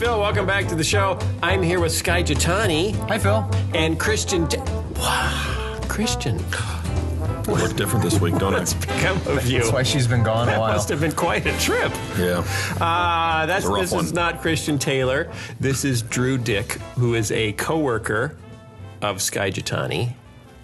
Phil. Welcome back to the show. I'm here with Sky Jatani. Hi, Phil. And Christian. Wow, Christian. I look different this week, don't I? What's become of you? That's why she's been gone a That while. must have been quite a trip. Yeah. This is not Christian Taylor. This is Drew Dyck, who is a co-worker of Sky Jatani.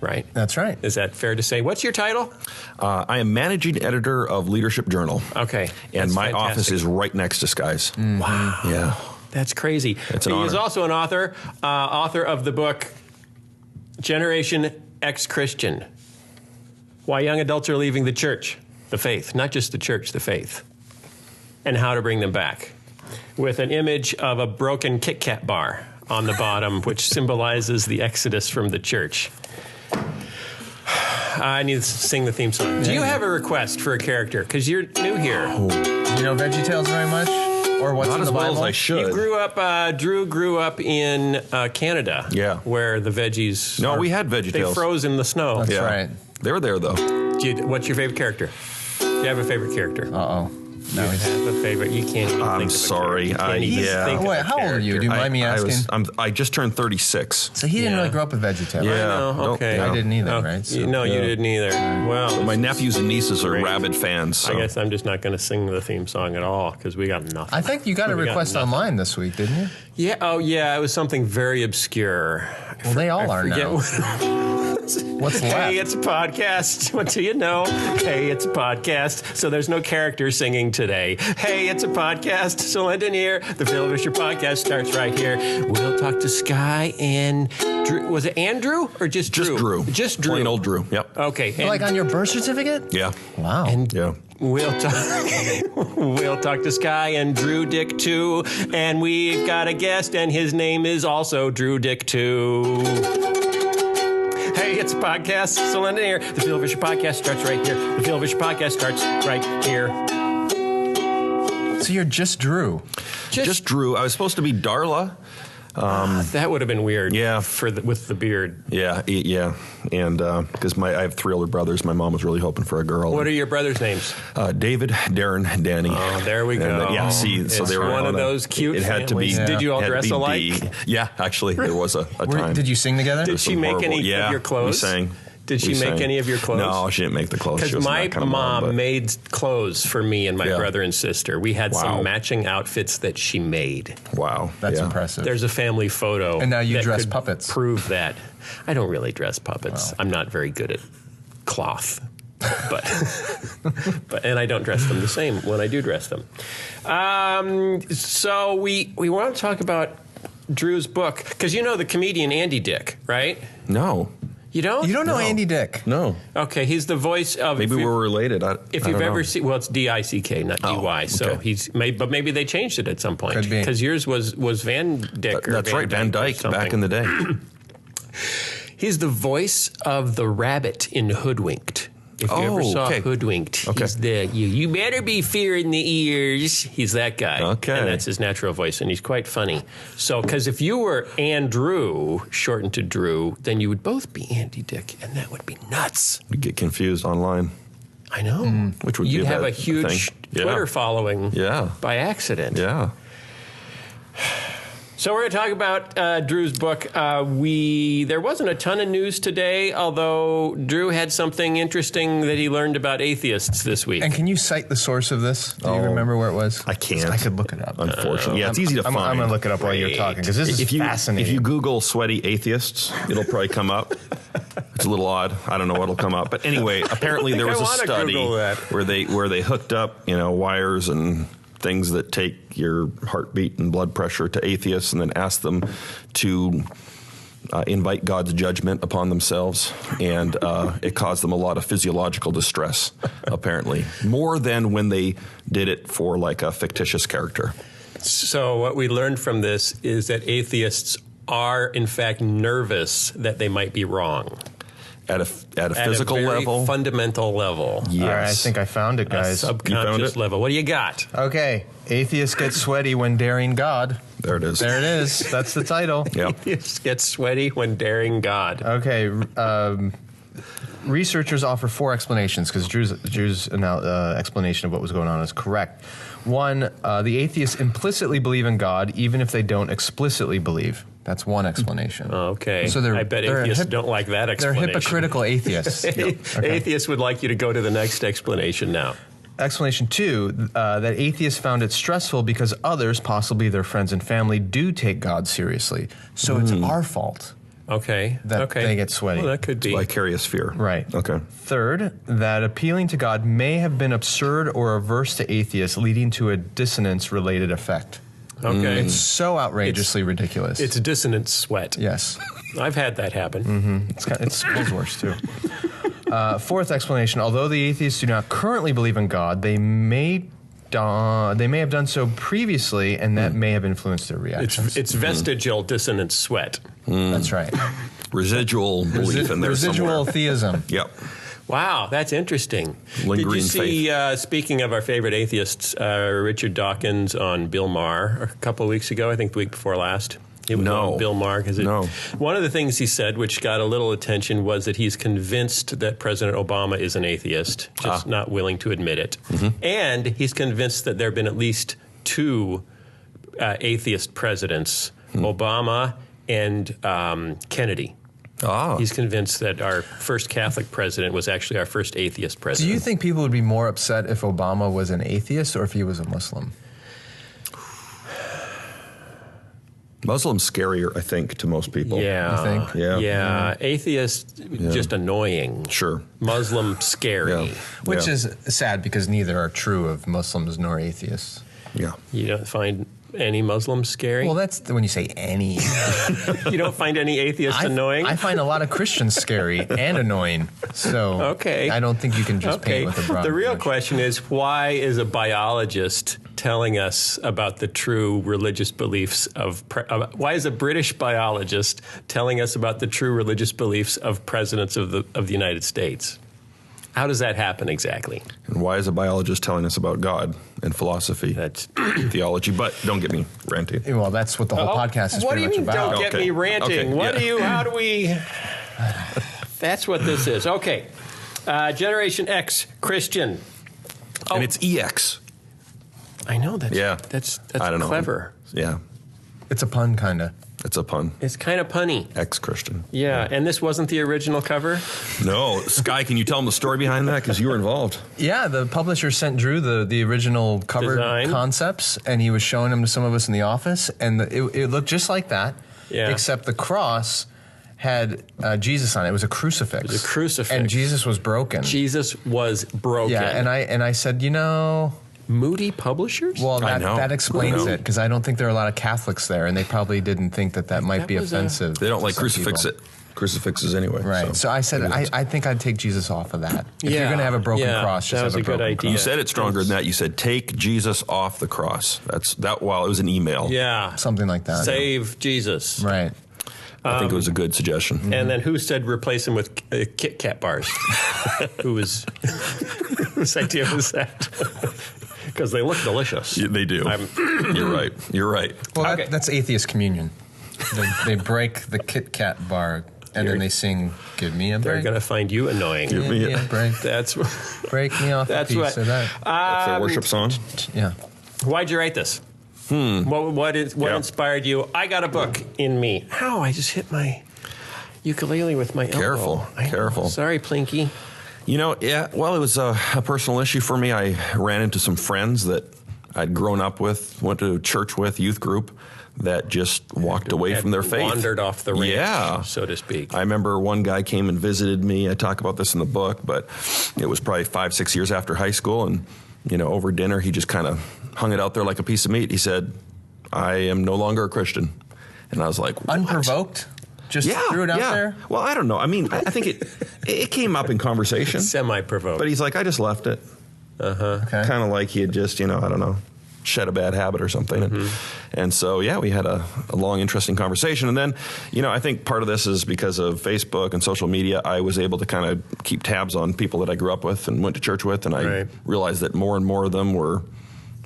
Right? That's right. Is that fair to say? What's your title? I am managing editor of Leadership Journal. Okay. And my office is right next to Sky's. Mm-hmm. Wow. Yeah. That's crazy. It's an He honor. is also an author of the book Generation Ex-Christian. Why Young Adults Are Leaving the Church, the Faith. Not just the church, the faith. And how to bring them back. With an image of a broken Kit Kat bar on the bottom, which symbolizes the exodus from the church. I need to sing the theme song. Do you have a request for a character? Because you're new here. Do you know VeggieTales very much? Or what's Not in as the well Bible? as I should. You grew up, Drew grew up in Canada. Yeah. Where the veggies We had VeggieTales. They froze in the snow. That's right. They were there, though. What's your favorite character? Do you have a favorite character? Uh-oh. No, You have a favorite. You can't even I'm think sorry. of a character. You can't even Yeah. think of Wait, a how old are you? character. Do you mind me asking? I just turned 36. So he didn't Yeah. really grow up with VeggieTales. Yeah. No, Nope. okay. Yeah. I didn't either, No, right? So, you yeah. didn't either. Well, My nephews and nieces are Great. rabid fans. So. I guess I'm just not going to sing the theme song at all because we got nothing. I think you got a We got request nothing. online this week, didn't you? Yeah. Oh, yeah. It was something very obscure. Well, they all are Forget now. What's left? Hey, it's a podcast. What do you know? Hey, it's a podcast. So there's no character singing today. Hey, it's a podcast. So Lyndon here. The Phil Vischer podcast starts right here. We'll talk to Sky and Drew. Was it Andrew or just Drew? Just Drew. Just Drew. Plain old Drew. Yep. Okay. And, Like on your birth certificate? Yeah. Wow. and Yeah. we'll talk to Sky and Drew Dyck too. And we've got a guest, and his name is also Drew Dyck too. Hey, it's a podcast. So Lyndon here. The Phil Vischer podcast starts right here. The Phil Vischer podcast starts right here. So you're just Drew. Just Drew. I was supposed to be Darla. That would have been weird. Yeah. With the beard. Yeah. And because I have 3 older brothers, my mom was really hoping for a girl. What are your brothers' names? David, Darren, Danny. Oh, there we go. Yeah, see, so It's they were one on of those cute It had families. to be. Did you all had to dress be alike? D. Yeah, actually, there was a time. Did you sing together? Did she Some make horrible- any yeah, of your clothes? We sang. Did she We make sang. any of your clothes? No, she didn't make the clothes. She Because wasn't my that kind of mom but- made clothes for me and my Yeah. brother and sister. We had Wow. some matching outfits that she made. Wow, That's yeah. impressive. There's a family photo. And now you that dress could puppets. Prove that. I don't really dress puppets. I'm not very good at cloth. But and I don't dress them the same when I do dress them. So we want to talk about Drew's book because you know the comedian Andy Dyck, right? No, You don't? You don't know No. Andy Dyck? no. Okay, he's the voice of. Maybe we're related. If you've ever seen, well, it's D-I-C-K, not Oh, D-Y. So okay. but maybe they changed it at some point. Could be. Because yours was Van Dyck. Or That's right, Van Dyke or Dyke back something. in the day. He's the voice of the rabbit in Hoodwinked. If you ever saw okay. Hoodwinked, Okay. he's the you better be fearing the ears. He's that guy. Okay. And that's his natural voice, and he's quite funny. So, because if you were Andrew, shortened to Drew, then you would both be Andy Dyck, and that would be nuts. We get confused online. I know. Which would You'd be a have bad a huge thing. Yeah. Twitter following Yeah. by accident. Yeah. So we're going to talk about Drew's book. There wasn't a ton of news today, although Drew had something interesting that he learned about atheists this week. And can you cite the source of this? Do you Oh. remember where it was? I can't. I could look it up. Unfortunately, yeah, it's easy to I'm find. going to look it up while you're talking because this is If you fascinating. Google sweaty atheists, it'll probably come up. It's a little odd. I don't know what'll come up, but anyway, apparently there was I a wanna study Google that. where they hooked up wires and things that take your heartbeat and blood pressure to atheists, and then asked them to invite God's judgment upon themselves, and it caused them a lot of physiological distress, apparently, more than when they did it for like a fictitious character. So what we learned from this is that atheists are, in fact, nervous that they might be wrong. At a physical at a very level, fundamental level. yes. All right, I think I found it, A guys. subconscious level. What do you got? Okay, atheists get sweaty when daring God. There it is. There it is. That's the title. Yep. Atheists get sweaty when daring God. Okay, researchers offer 4 explanations because Drew's explanation of what was going on is correct. One, the atheists implicitly believe in God even if they don't explicitly believe. That's one explanation. Okay. So I bet atheists don't like that explanation. They're hypocritical atheists. Okay. Atheists would like you to go to the next explanation now. Explanation 2, that atheists found it stressful because others, possibly their friends and family, do take God seriously. So it's our fault. Okay. That they get sweaty. Well, that could be. Vicarious fear. Right. Okay. Third, that appealing to God may have been absurd or averse to atheists, leading to a dissonance-related effect. Okay. It's so outrageously ridiculous. It's dissonant sweat. Yes. I've had that happen. It smells worse, too. Fourth explanation, although the atheists do not currently believe in God, they may have done so previously, and that may have influenced their reactions. It's vestigial dissonant sweat. That's right. Residual belief in there Residual somewhere. theism. Yep. Wow, that's interesting. Lingering Did you see, speaking of our favorite atheists, Richard Dawkins on Bill Maher a couple of weeks ago, I think the week before last? It was on Bill Maher. One of the things he said, which got a little attention, was that he's convinced that President Obama is an atheist, just not willing to admit it. And he's convinced that there have been at least 2 atheist presidents, Obama and Kennedy. He's convinced that our first Catholic president was actually our first atheist president. Do you think people would be more upset if Obama was an atheist or if he was a Muslim? Muslim's scarier, I think, to most people. Yeah. You think? Yeah. Atheist, just annoying. Sure. Muslim, scary. Which is sad because neither are true of Muslims nor atheists. Yeah. You don't find any Muslims scary? Well, that's when you say any. You don't find any atheists annoying? I find a lot of Christians scary and annoying. So I don't think you can just paint with a broad The real brush. question is, why is a biologist telling us about the true religious beliefs of why is a British biologist telling us about the true religious beliefs of presidents of the United States? How does that happen exactly? And why is a biologist telling us about God and philosophy, theology? But don't get me ranting. Well, that's what the whole podcast is what pretty do you much mean, about. don't get me ranting? How do we... That's what this is. Okay. Generation X, Christian. And it's EX. I know, that's I don't know. clever. Yeah. It's a pun, kind of. It's a pun. It's kind of punny. Ex-Christian. Yeah, and this wasn't the original cover? No. Sky, can you tell them the story behind that? Because you were involved. Yeah, the publisher sent Drew the original cover Design. concepts, and he was showing them to some of us in the office, and it looked just like that, except the cross had Jesus on it. It was a crucifix. It was a crucifix. And Jesus was broken. Jesus was broken. Yeah, and I said, Moody Publishers? Well, that explains it, because I don't think there are a lot of Catholics there, and they probably didn't think that might be offensive. They don't like crucifixes anyway. Right. So I said, I think I'd take Jesus off of that. If you're going to have a broken cross, just have a broken cross. You said it stronger than that. You said, take Jesus off the cross. Well, it was an email. Yeah. Something like that. Save Jesus. Right. I think it was a good suggestion. And then who said replace him with Kit Kat bars? Whose idea was that? Because they look delicious. Yeah, they do. You're right. Well, that's atheist communion. They break the Kit Kat bar, and then they sing, "Give me a break." They're going to find you annoying. Give me a break. Break me off That's a piece of that. That's their worship song? Yeah. Why'd you write this? What inspired you? I got a book in me. Ow, I just hit my ukulele with my elbow. Careful. Sorry, Plinky. Well, it was a personal issue for me. I ran into some friends that I'd grown up with, went to church with, youth group, that just walked away from their faith. Wandered off the ranch, so to speak. I remember one guy came and visited me. I talk about this in the book, but it was probably 5-6 years after high school, and over dinner, he just kind of hung it out there like a piece of meat. He said, "I am no longer a Christian." And I was like, what? Unprovoked? Just threw it out there? Well, I don't know. I mean, I think it came up in conversation. Semi-provoked. But he's like, I just left it. Okay. Kind of like he had just, I don't know, shed a bad habit or something. And so, we had a long, interesting conversation. And then, I think part of this is because of Facebook and social media. I was able to kind of keep tabs on people that I grew up with and went to church with. And I realized that more and more of them were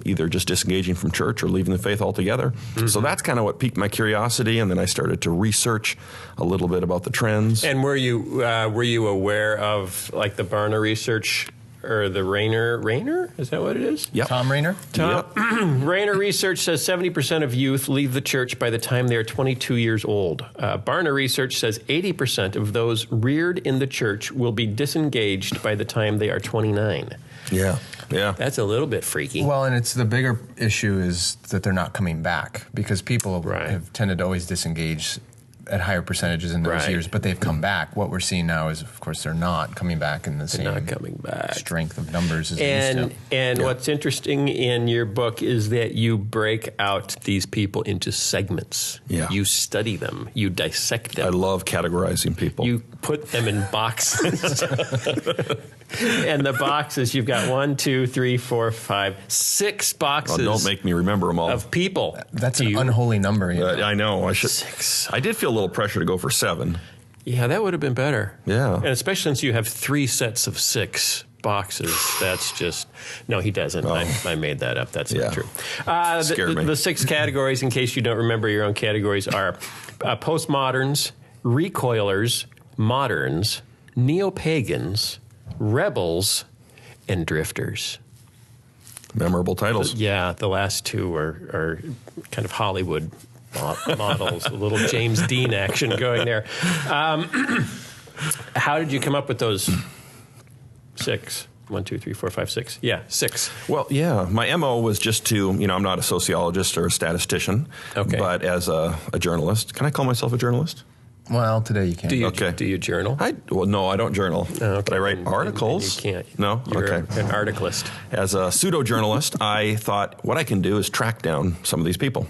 either just disengaging from church or leaving the faith altogether. So that's kind of what piqued my curiosity, and then I started to research a little bit about the trends. And were you aware of like the Barna research or the Rayner? Is that what it is? Yep. Tom Rayner? Yep. Rayner research says 70% of youth leave the church by the time they are 22 years old. Barna research says 80% of those reared in the church will be disengaged by the time they are 29. Yeah. That's a little bit freaky. Well, and it's the bigger issue is that they're not coming back because people have tended to always disengage at higher percentages in those years, but they've come back. What we're seeing now is, of course, they're not coming back in the same strength of numbers as they used to. And what's interesting in your book is that you break out these people into segments. Yeah. You study them. You dissect them. I love categorizing people. You put them in boxes. And the boxes, you've got 1, 2, 3, 4, 5, 6 boxes. Oh, don't make me remember them all. Of people. That's an unholy number. You know? I know. I should. 6. I did feel a little pressure to go for 7. Yeah, that would have been better. Yeah. And especially since you have 3 sets of 6 boxes. That's just... No, he doesn't. Oh. I made that up. That's not true. Scared me. The 6 categories, in case you don't remember your own categories, are postmoderns, recoilers, moderns, neo-pagans, rebels, and drifters. Memorable titles. Yeah, the last 2 are kind of Hollywood models, a little James Dean action going there. How did you come up with those 6? 1, 2, 3, 4, 5, 6. Yeah, 6. Well, yeah, my MO was just to, I'm not a sociologist or a statistician, but as a journalist. Can I call myself a journalist? Well, today you can. Do you journal? No, I don't journal. Okay. But I write articles. You can't. No? You're Okay. an articlist. As a pseudo-journalist, I thought what I can do is track down some of these people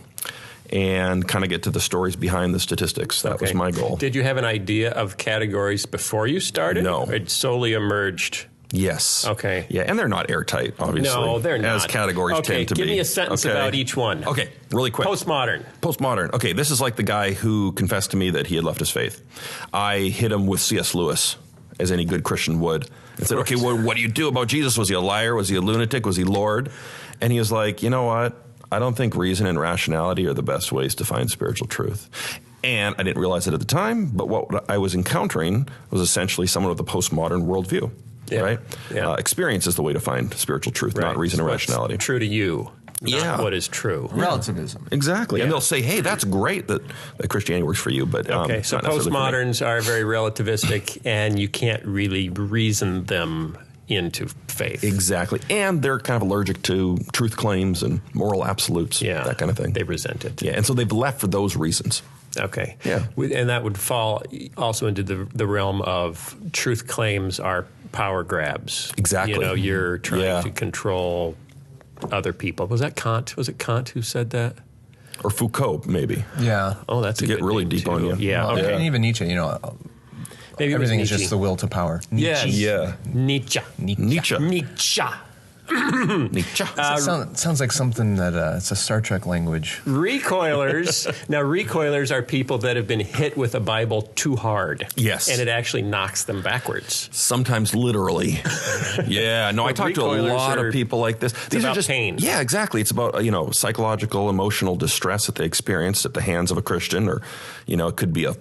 and kind of get to the stories behind the statistics. That was my goal. Did you have an idea of categories before you started? No. It solely emerged. Yes. Okay. Yeah, and they're not airtight, obviously. No, they're not. As categories tend to be. Give me a sentence about each one. Okay, really quick. Postmodern. Okay, this is like the guy who confessed to me that he had left his faith. I hit him with C.S. Lewis, as any good Christian would, and said, okay, well, what do you do about Jesus? Was he a liar? Was he a lunatic? Was he Lord? And he was like, you know what? I don't think reason and rationality are the best ways to find spiritual truth. And I didn't realize it at the time, but what I was encountering was essentially someone with a postmodern worldview. Yeah. Right? Yeah. Experience is the way to find spiritual truth, not reason and rationality. True to you, not what is true. Relativism. Exactly. And they'll say, hey, that's great that Christianity works for you. But so postmoderns are very relativistic, and you can't really reason them into faith. Exactly. And they're kind of allergic to truth claims and moral absolutes, that kind of thing. They resent it. Yeah, and so they've left for those reasons. Okay. Yeah. And that would fall also into the realm of truth claims are power grabs. Exactly. You're trying to control other people. Was that Kant? Was it Kant who said that? Or Foucault, maybe. Yeah. Oh, that's to a get good really name deep too. on you. Yeah. Well, Okay. and even Nietzsche, Maybe everything is Nietzsche. just the will to power. Yes. Yeah. Nietzsche. Nietzsche. Nietzsche. Sounds like something that it's a Star Trek language. Recoilers. Now, recoilers are people that have been hit with a Bible too hard. Yes. And it actually knocks them backwards. Sometimes literally. Yeah. No, I talk to a lot of people like this. These about are just pain. Yeah, exactly. It's about psychological, emotional distress that they experienced at the hands of a Christian, or it could be a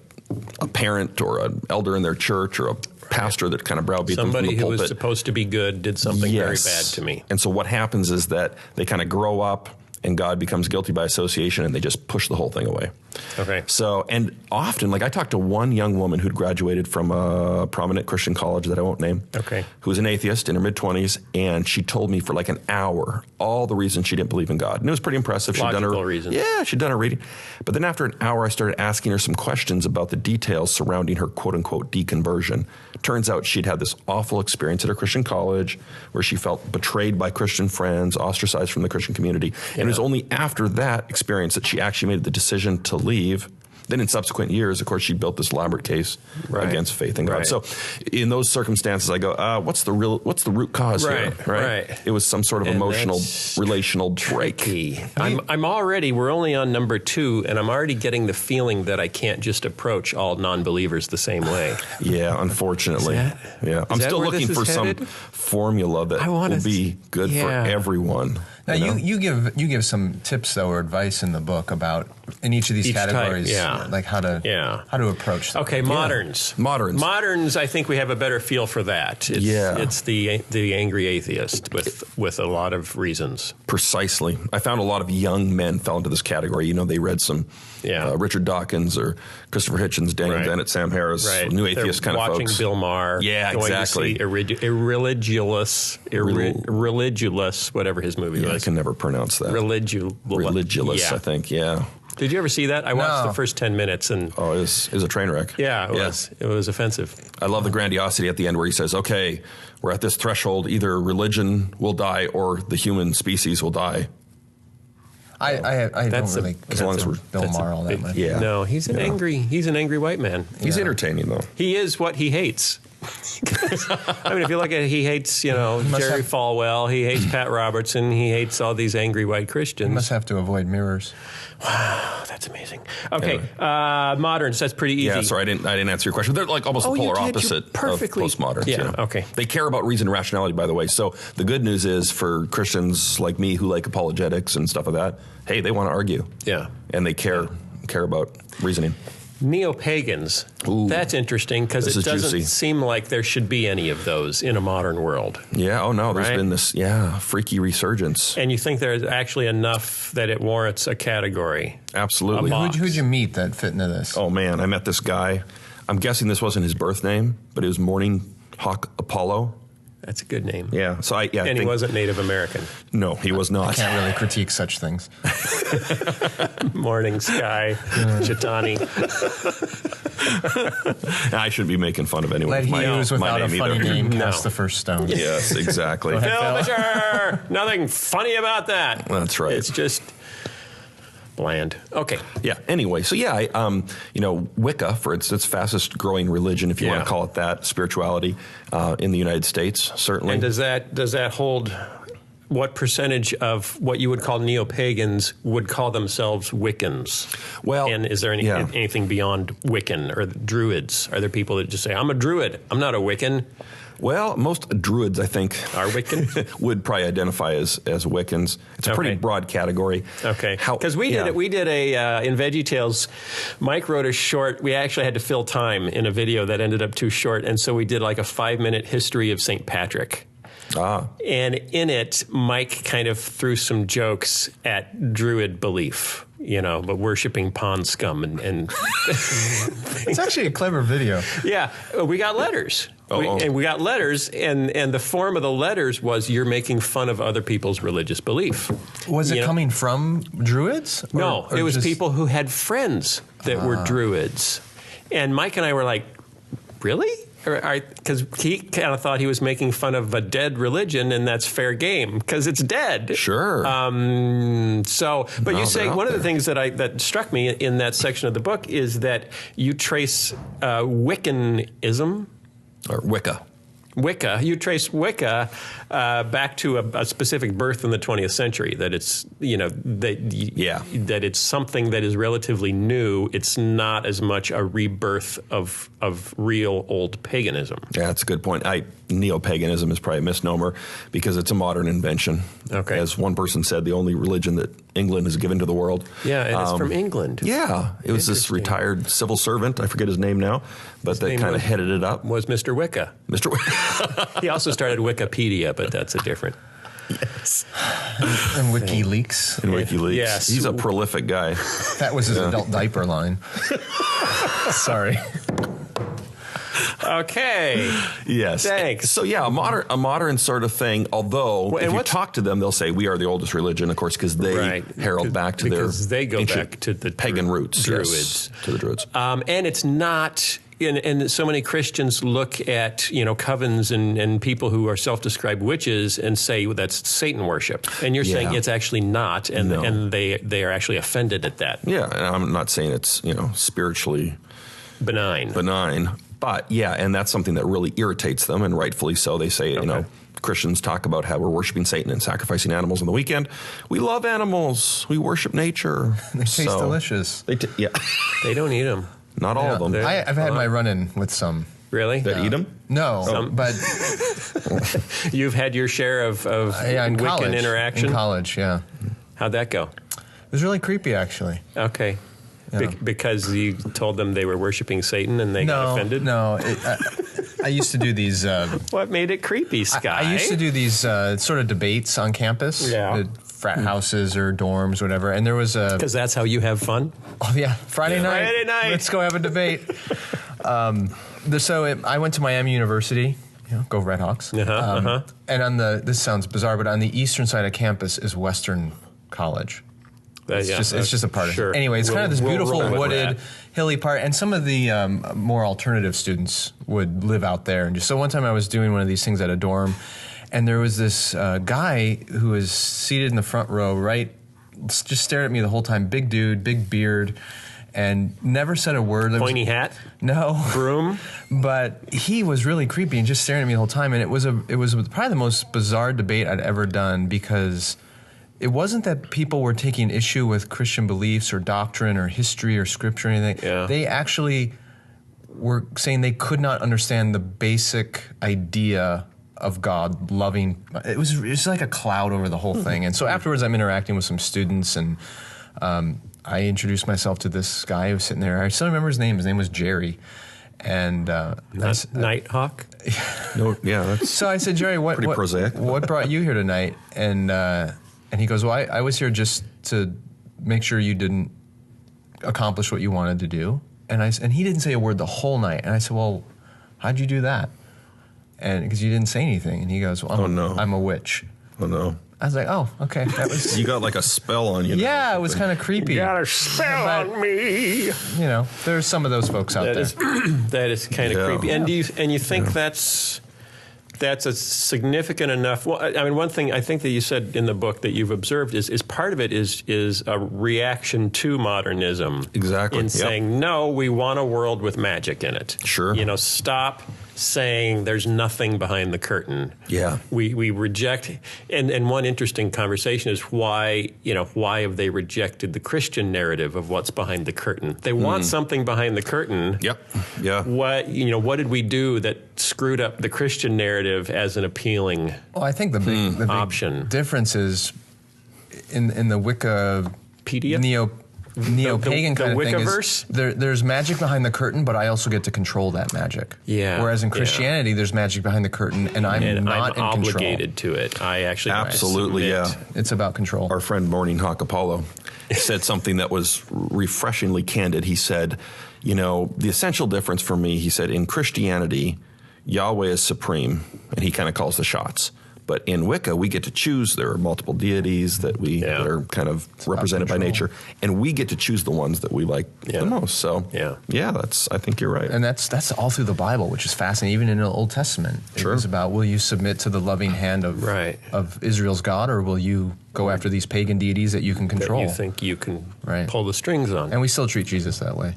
parent or an elder in their church or a pastor that kind of browbeat them from Somebody the who pulpit. was supposed to be good did something very bad to me. And so what happens is that they kind of grow up and God becomes guilty by association and they just push the whole thing away. Okay. So, and often, like I talked to one young woman who'd graduated from a prominent Christian college that I won't name. Okay. Who was an atheist in her mid-20s, and she told me for like an hour all the reasons she didn't believe in God. And it was pretty impressive. Logical reasons. Yeah, she'd done her reading. But then after an hour, I started asking her some questions about the details surrounding her quote-unquote deconversion. Turns out she'd had this awful experience at her Christian college where she felt betrayed by Christian friends, ostracized from the Christian community. And it was only after that experience that she actually made the decision to leave Then in subsequent years, of course, she built this elaborate case against faith in God. Right. So in those circumstances, I go, what's the root cause here? Right. It was some sort of emotional, relational break. We're only on number 2, and I'm already getting the feeling that I can't just approach all non-believers the same way. Yeah, unfortunately. I'm still looking for some formula that will be good for everyone. Now you give some tips though or advice in the book about in each of these categories, like how to approach them. Okay, moderns. I think we have a better feel for that. It's the angry atheist with a lot of reasons. Precisely. I found a lot of young men fell into this category. They read some Richard Dawkins or Christopher Hitchens, Daniel Dennett, Sam Harris, new atheist kind of folks. Watching Bill Maher. Yeah, exactly. Going to see Irreligulous, whatever his movie was. I can never pronounce that. Religulous, I think, Did you ever see that? I watched the first 10 minutes. And it was a train wreck. Yeah, it was. It was offensive. I love the grandiosity at the end where he says, okay, we're at this threshold. Either religion will die or the human species will die. I don't really as long as we're Bill Maher all that much. Yeah. No, he's an angry white man. He's entertaining, though. He is what he hates. I mean, if you look at it, he hates, Jerry Falwell, he hates Pat Robertson, he hates all these angry white Christians. You must have to avoid mirrors. Wow, that's amazing. Okay, moderns, that's pretty easy. Yeah, sorry, I didn't answer your question. They're like almost the polar opposite of postmoderns. Yeah, okay. They care about reason and rationality, by the way. So the good news is for Christians like me who like apologetics and stuff like that, hey, they want to argue. Yeah. And they care about reasoning. Neo-pagans. That's interesting because it doesn't seem like there should be any of those in a modern world. Yeah, there's been this, freaky resurgence. And you think there's actually enough that it warrants a category? Absolutely. Who'd you meet that fit into this? Oh, man, I met this guy. I'm guessing this wasn't his birth name, but it was Morning Hawk Apollo. That's a good name. Yeah. So and he wasn't Native American. No, he was not. I can't really critique such things. Morning Sky, Chitani. I shouldn't be making fun of anyone. Let he who's without a funny name cast the first stone. Yes, exactly. Phil Vischer! Nothing funny about that. That's right. It's just bland. Okay. Yeah. Anyway, so Wicca, for its fastest growing religion, if you want to call it that, spirituality in the United States, certainly. And does that hold? What percentage of what you would call neo-pagans would call themselves Wiccans? Well, and is there anything beyond Wiccan or Druids? Are there people that just say, "I'm a Druid. I'm not a Wiccan"? Well, most Druids, I think, are Wiccan. would probably identify as Wiccans. It's a pretty broad category. Okay, because we did it. We did a in VeggieTales. Mike wrote a short. We actually had to fill time in a video that ended up too short, and so we did like a 5-minute history of St. Patrick. And in it, Mike kind of threw some jokes at Druid belief, but worshiping pond scum and it's actually a clever video. Yeah, we got letters. We got letters, and the form of the letters was you're making fun of other people's religious belief. Was it coming from Druids? No, it was people who had friends that were Druids. And Mike and I were like, really? Because he kind of thought he was making fun of a dead religion, and that's fair game because it's dead. Sure. But you say one of the things that struck me in that section of the book is that you trace Wiccanism or Wicca. You trace Wicca back to a specific birth in the 20th century. That it's that it's something that is relatively new. It's not as much a rebirth of real old paganism. Yeah, that's a good point. Neo-paganism is probably a misnomer because it's a modern invention. Okay, as one person said, the only religion that England has given to the world. Yeah, and it's from England. Yeah, it was this retired civil servant. I forget his name now, but that kind of headed it up. Was Mr. Wicca. Mr. Wicca. He also started Wikipedia, but that's a different. Yes. And WikiLeaks. Yes. He's a prolific guy. That was his adult diaper line. Sorry. Okay. Yes. Thanks. So a modern sort of thing. Although if you talk to them, they'll say we are the oldest religion, of course, because they herald back to their they go back to the pagan roots, Druids, yes, to the Druids. And it's not and so many Christians look at, covens and people who are self-described witches and say, well, that's Satan worship. And you're saying it's actually not, and they are actually offended at that. Yeah, and I'm not saying it's, spiritually benign. But yeah, and that's something that really irritates them, and rightfully so. They say, Christians talk about how we're worshiping Satan and sacrificing animals on the weekend. We love animals. We worship nature. They taste delicious. They don't eat them. Not all of them. I've had my run-in with some. Really? That eat them? No, but you've had your share of Wiccan interaction? In college, yeah. How'd that go? It was really creepy, actually. Okay. Yeah. Because you told them they were worshiping Satan and they got offended? No, I used to do these... what made it creepy, Sky? I used to do these sort of debates on campus. Yeah. Frat houses or dorms, whatever. And there was a... Because that's how you have fun? Oh, yeah. Friday night. Let's go have a debate. I went to Miami University. Go Red Hawks. And this sounds bizarre, but on the eastern side of campus is Western College. It's just a part of it. Anyway, it's kind of this beautiful wooded, hilly part, and some of the more alternative students would live out there. And so one time I was doing one of these things at a dorm, and there was this guy who was seated in the front row, just stared at me the whole time. Big dude, big beard, and never said a word. Pointy hat? No. Broom? But he was really creepy and just staring at me the whole time. And it was probably the most bizarre debate I'd ever done, because it wasn't that people were taking issue with Christian beliefs or doctrine or history or scripture or anything. Yeah. They actually were saying they could not understand the basic idea of God loving. It was like a cloud over the whole thing. And so afterwards I'm interacting with some students, and I introduced myself to this guy who was sitting there. I still remember his name. His name was Jerry. And Nighthawk? No, yeah. That's so I said, Jerry, what brought you here tonight? And he goes, well, I was here just to make sure you didn't accomplish what you wanted to do. And he didn't say a word the whole night. And I said, well, how'd you do that? And because you didn't say anything. And he goes, well, I'm a witch. Oh, no. I was like, oh, okay. That was you got like a spell on you. Yeah, it was kind of creepy. You got a spell on me. There's some of those folks out there. That is kind of creepy. And you think that's a significant enough. Well, I mean, one thing I think that you said in the book that you've observed is part of it is a reaction to modernism. Exactly. In saying, no, we want a world with magic in it. Sure. Stop saying there's nothing behind the curtain. Yeah. We reject, and one interesting conversation is why have they rejected the Christian narrative of what's behind the curtain? They want something behind the curtain. Yep. Yeah. What did we do that screwed up the Christian narrative as an appealing I think the big option difference is in the Wicca Neo-pagan kind of thing is there's magic behind the curtain, but I also get to control that magic. Yeah. Whereas in Christianity, there's magic behind the curtain, and I'm obligated to it. I actually absolutely It's about control. Our friend Morning Hawk Apollo said something that was refreshingly candid. He said, the essential difference for me, he said, in Christianity, Yahweh is supreme, and he kind of calls the shots. But in Wicca, we get to choose. There are multiple deities that are kind of represented by nature, and we get to choose the ones that we like the most. So I think you're right. And that's all through the Bible, which is fascinating. Even in the Old Testament, it was about, will you submit to the loving hand of Israel's God, or will you go after these pagan deities that you can control? That you think you can pull the strings on. And we still treat Jesus that way.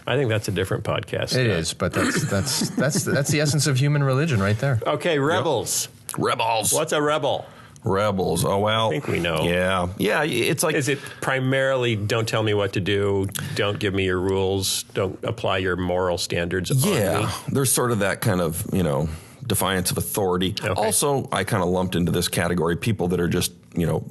I think that's a different podcast. It is, but that's the essence of human religion right there. Okay, rebels. Yep. Rebels. What's a rebel? Rebels. Oh, well. I think we know. Yeah. Yeah, it's like... Is it primarily don't tell me what to do, don't give me your rules, don't apply your moral standards on me? Yeah, there's sort of that kind of, defiance of authority. Okay. Also, I kind of lumped into this category people that are just,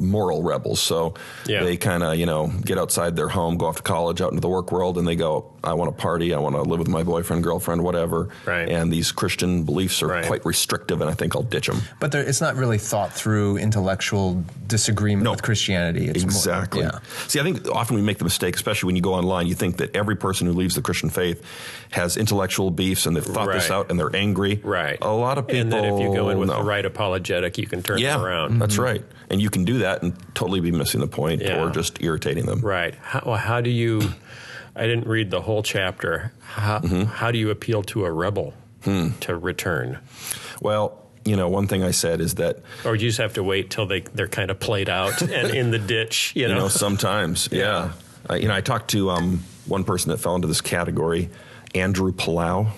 moral rebels. So they kind of, get outside their home, go off to college, out into the work world, and they go, I want to party, I want to live with my boyfriend, girlfriend, whatever. Right. And these Christian beliefs are quite restrictive, and I think I'll ditch them. But it's not really thought through intellectual disagreement with Christianity. It's exactly. More, See, I think often we make the mistake, especially when you go online, you think that every person who leaves the Christian faith has intellectual beefs, and they've thought this out, and they're angry. Right. A lot of people... And then if you go in with the right apologetic, you can turn it around. That's right. And you can do that and totally be missing the point or just irritating them. Right. How do you... I didn't read the whole chapter. How do you appeal to a rebel to return? Well, one thing I said is that, or you just have to wait till they're kind of played out and in the ditch. Sometimes, yeah. I talked to one person that fell into this category, Andrew Palau.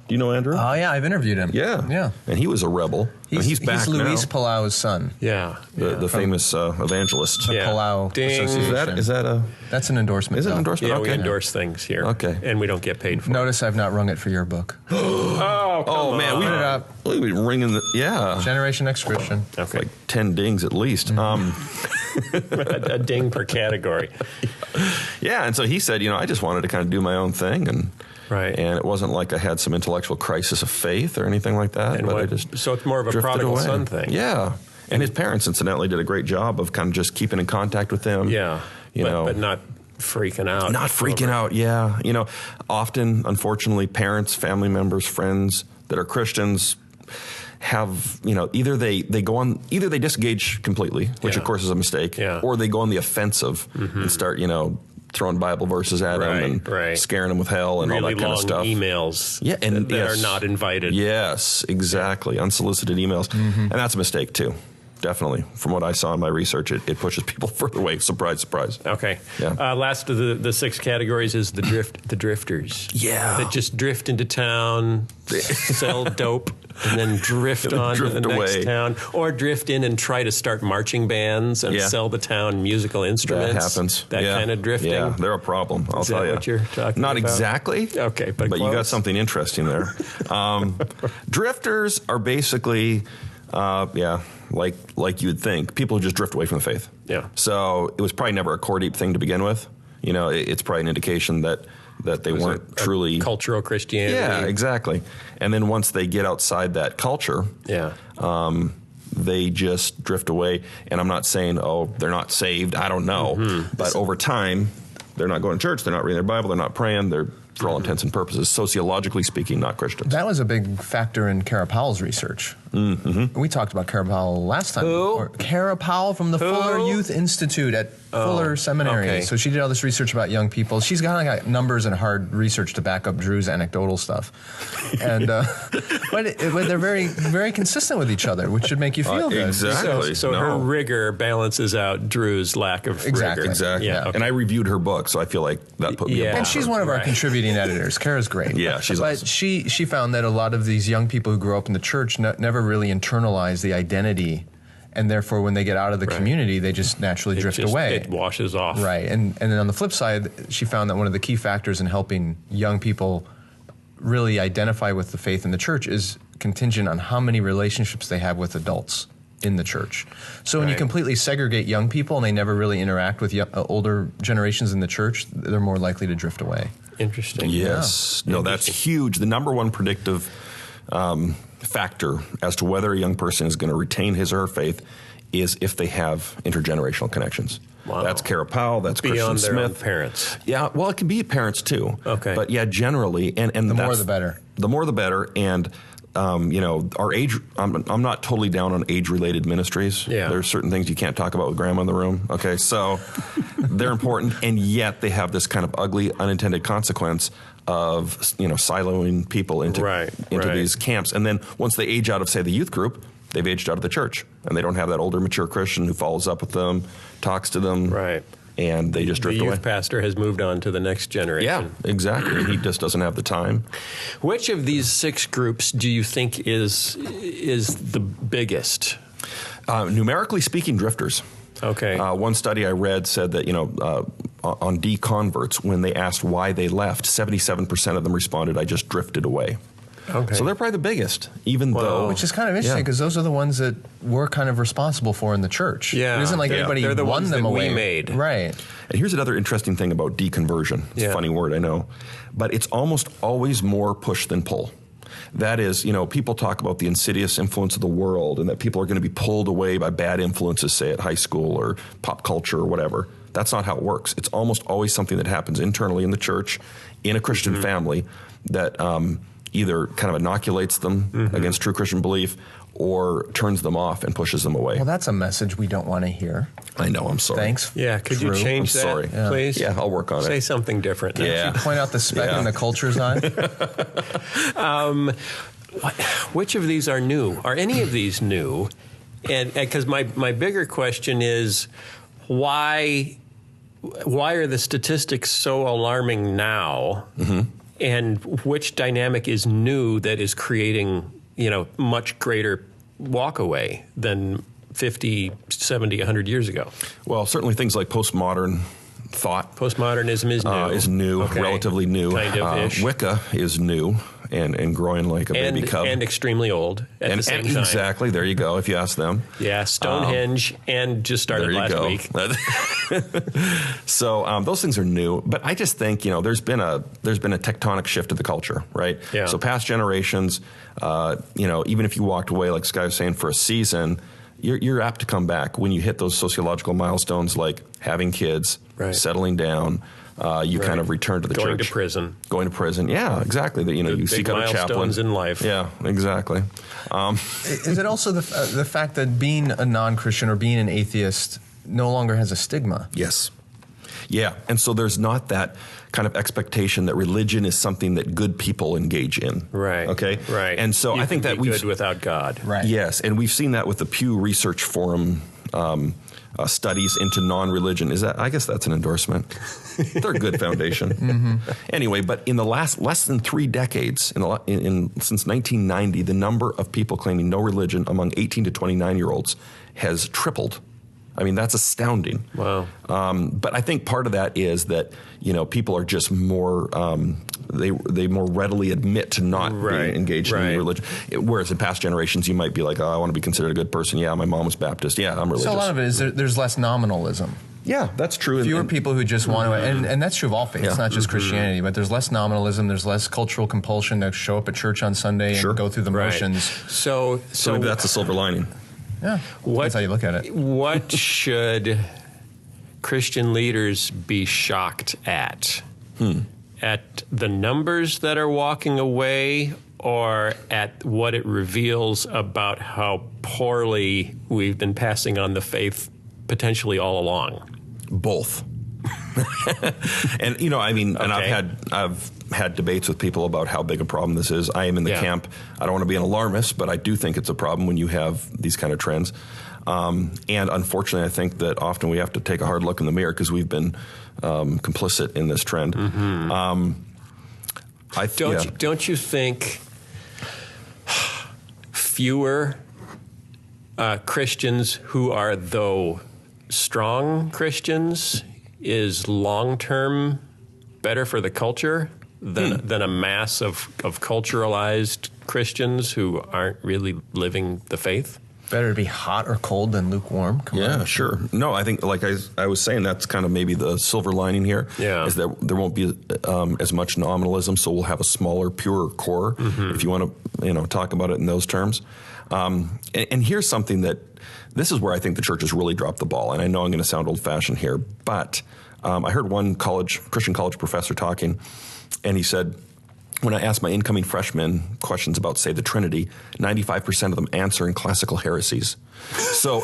Do you know Andrew? Oh, yeah, I've interviewed him. Yeah. And he was a rebel. He's back now. He's Luis Palau's son. Yeah. The famous evangelist. The Palau Association. Is that a... That's an endorsement. Is it an endorsement? Yeah, okay. we endorse things here. Okay. And we don't get paid for it. Notice I've not rung it for your book. Oh, man. We've been ringing the... Yeah. Generation X Christian. Okay. Like 10 dings at least. A ding per category. Yeah, and so he said, I just wanted to kind of do my own thing, and it wasn't like I had some intellectual crisis of faith or anything like that. So it's more of a prodigal son thing. Yeah, and his parents, incidentally, did a great job of kind of just keeping in contact with him. Yeah, but not freaking out. Not freaking out. Yeah, often, unfortunately, parents, family members, friends that are Christians have, either they disengage completely, which of course is a mistake, or they go on the offensive and start, throwing Bible verses at them and scaring them with hell and really all that kind of stuff. Emails that are not invited. Yes, exactly. Unsolicited emails. And that's a mistake too. Definitely. From what I saw in my research, it pushes people further away. Surprise, surprise. Okay. Yeah. Last of the 6 categories is the drifters. Yeah. That just drift into town, sell dope, and then drift on to the next town. Or drift in and try to start marching bands and sell the town musical instruments. That happens. That kind of drifting. Yeah, they're a problem, I'll tell you. What you're talking Not about? exactly. Okay, but you got something interesting there. Drifters are basically, like you would think, people who just drift away from the faith. Yeah. So it was probably never a core deep thing to begin with. It's probably an indication that they weren't truly cultural Christianity. Yeah, exactly. And then once they get outside that culture, they just drift away. And I'm not saying, they're not saved. I don't know. But over time, they're not going to church. They're not reading their Bible. They're not praying. They're, for all intents and purposes, sociologically speaking, not Christians. That was a big factor in Kara Powell's research. We talked about Kara Powell last time. Who? Kara Powell from the Fuller Youth Institute at Fuller Seminary. Okay. So she did all this research about young people. She's got numbers and hard research to back up Drew's anecdotal stuff. And but they're very, very consistent with each other, which should make you feel good. Exactly. So her rigor balances out Drew's lack of rigor. Exactly. Yeah, okay. And I reviewed her book, so I feel like that put me above And she's her. one of our contributing editors. Kara's great. Yeah, she's But awesome. she found that a lot of these young people who grew up in the church never really internalize the identity, and therefore when they get out of the community, they just naturally drift away. It washes off. Right. And then on the flip side, she found that one of the key factors in helping young people really identify with the faith in the church is contingent on how many relationships they have with adults in the church. So when you completely segregate young people and they never really interact with older generations in the church, they're more likely to drift away. Interesting. Yes. No, that's huge. The number one predictive factor as to whether a young person is going to retain his or her faith is if they have intergenerational connections. Wow. That's Kara Powell, that's Beyond Christian their Smith. own parents. Yeah, well, it can be parents too. Okay. But yeah, generally, and The more the better. The more the better, and our age. I'm not totally down on age-related ministries. Yeah. There's certain things you can't talk about with grandma in the room. Okay, so they're important, and yet they have this kind of ugly, unintended consequence of siloing people into these camps, and then once they age out of, say, the youth group, they've aged out of the church, and they don't have that older, mature Christian who follows up with them, talks to them, and they just drift away. The youth pastor has moved on to the next generation. Yeah, exactly. He just doesn't have the time. Which of these 6 groups do you think is the biggest? Numerically speaking, drifters. Okay. One study I read said that, on deconverts, when they asked why they left, 77% of them responded, I just drifted away. Okay. So they're probably the biggest, even though... Which is kind of interesting because those are the ones that we're kind of responsible for in the church. Yeah. It isn't like anybody They're the won ones them that away. we made. Right. And here's another interesting thing about deconversion. It's a funny word, I know. But it's almost always more push than pull. That is, people talk about the insidious influence of the world and that people are going to be pulled away by bad influences, say, at high school or pop culture or whatever. That's not how it works. It's almost always something that happens internally in the church, in a Christian family, that either kind of inoculates them against true Christian belief or turns them off and pushes them away. Well, that's a message we don't want to hear. I know, I'm sorry. Thanks. Yeah, could you Drew. change I'm sorry. that, please? Yeah, I'll work on Say it. something different. Yeah. Point out the speck Yeah. in the culture's eye. Which of these are new? Are any of these new? And because my bigger question is, why are the statistics so alarming now? Mm-hmm. And which dynamic is new that is creating, much greater walkaway than 50, 70, 100 years ago? Well, certainly things like postmodern thought. Postmodernism is new. Okay. Relatively new. Kind of ish. Wicca is new and growing like a baby cub. And extremely old at the same time. Exactly. There you go, if you ask them. Yeah, Stonehenge and just started last week. So those things are new. But I just think, there's been a tectonic shift of the culture, right? Yeah. So past generations, even if you walked away, like Sky was saying, for a season, you're apt to come back when you hit those sociological milestones like having kids, right. Settling down. You kind of return to the church. Going to prison. Yeah, exactly. You seek out a chaplain. Milestones in life. Yeah, exactly. Is it also the fact that being a non-Christian or being an atheist no longer has a stigma? Yes. Yeah, and so there's not that kind of expectation that religion is something that good people engage in. Right. Okay? Right. And so I think that we've good without God. Right. Yes, and we've seen that with the Pew Research Forum studies into non-religion. I guess that's an endorsement. They're a good foundation. Mm-hmm. Anyway, but in the less than 3 decades, since 1990, the number of people claiming no religion among 18 to 29-year-olds has tripled. I mean, that's astounding. Wow. But I think part of that is that, people are just more, they more readily admit to not being engaged in religion. Whereas in past generations, you might be like, I want to be considered a good person. Yeah, my mom was Baptist. Yeah, I'm religious. So a lot of it is there's less nominalism. Yeah, that's true. Fewer people who just want to, and that's true of all faiths, not just Christianity, but there's less nominalism, there's less cultural compulsion to show up at church on Sunday and go through the motions. So maybe that's a silver lining. Yeah, that's how you look at it. What should Christian leaders be shocked at? At the numbers that are walking away, or at what it reveals about how poorly we've been passing on the faith potentially all along? Both. And I've had debates with people about how big a problem this is. I am in the camp. I don't want to be an alarmist, but I do think it's a problem when you have these kind of trends. And unfortunately, I think that often we have to take a hard look in the mirror because we've been complicit in this trend. Mm-hmm. Don't you think fewer Christians who are, though strong Christians, is long-term better for the culture than a mass of culturalized Christians who aren't really living the faith? Better to be hot or cold than lukewarm. Come on. Sure. No, I think, like I was saying, that's kind of maybe the silver lining here. Yeah. Is that there won't be as much nominalism, so we'll have a smaller, purer core, if you want to, talk about it in those terms. And here's something this is where I think the church has really dropped the ball. And I know I'm going to sound old-fashioned here, but I heard one Christian college professor talking, and he said, when I asked my incoming freshmen questions about, say, the Trinity, 95% of them answer in classical heresies. So,